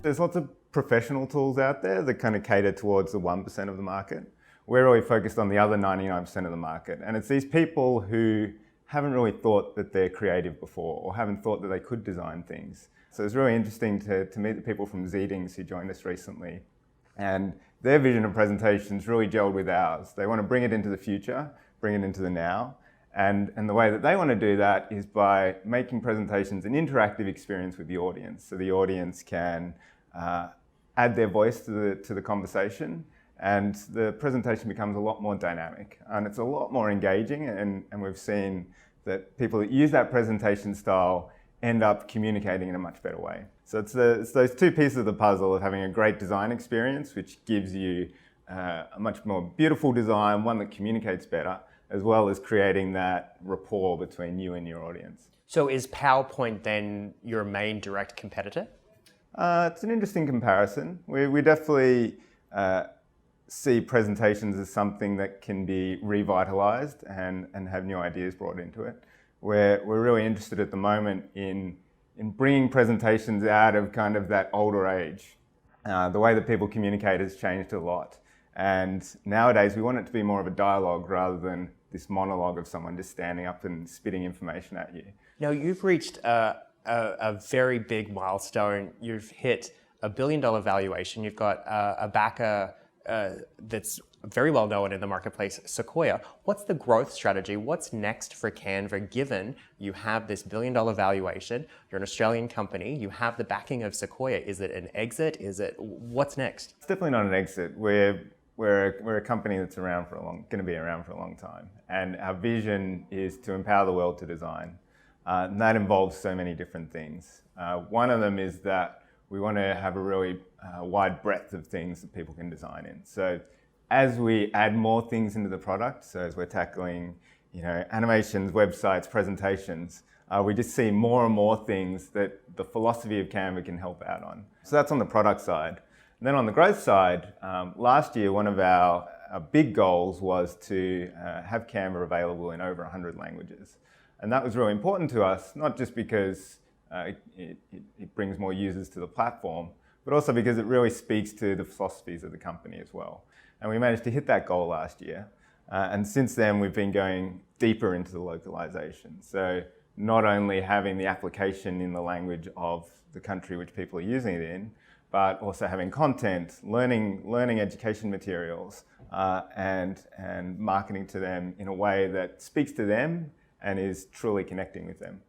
There's lots of professional tools out there that kind of cater towards the 1% of the market. We're really focused on the other 99% of the market. And it's these people who haven't really thought that they're creative before or haven't thought that they could design things. So it's really interesting to meet the people from Zeetings who joined us recently. And their vision of presentations really gelled with ours. They want to bring it into the future, bring it into the now. And the way that they want to do that is by making presentations an interactive experience with the audience. So the audience can add their voice to the conversation, and the presentation becomes a lot more dynamic. And it's a lot more engaging, and we've seen that people that use that presentation style end up communicating in a much better way. So it's those two pieces of the puzzle of having a great design experience, which gives you a much more beautiful design, one that communicates better, as well as creating that rapport between you and your audience. So is PowerPoint then your main direct competitor? It's an interesting comparison. We definitely see presentations as something that can be revitalized and have new ideas brought into it. We're really interested at the moment in bringing presentations out of kind of that older age. The way that people communicate has changed a lot. And nowadays we want it to be more of a dialogue rather than this monologue of someone just standing up and spitting information at you. Now, you've reached a very big milestone. You've hit $1 billion valuation. You've got a backer that's very well known in the marketplace, Sequoia. What's the growth strategy? What's next for Canva, given you have this $1 billion valuation, you're an Australian company, you have the backing of Sequoia? Is it an exit? What's next? It's definitely not an exit. We're a company that's going to be around for a long time. And our vision is to empower the world to design. And that involves so many different things. One of them is that we want to have a really wide breadth of things that people can design in. So as we add more things into the product, so as we're tackling animations, websites, presentations, we just see more and more things that the philosophy of Canva can help out on. So that's on the product side. And then on the growth side, last year one of our big goals was to have Canva available in over 100 languages. And that was really important to us, not just because it brings more users to the platform, but also because it really speaks to the philosophies of the company as well. And we managed to hit that goal last year. And since then, we've been going deeper into the localization. So not only having the application in the language of the country which people are using it in, but also having content, learning education materials, and marketing to them in a way that speaks to them and is truly connecting with them.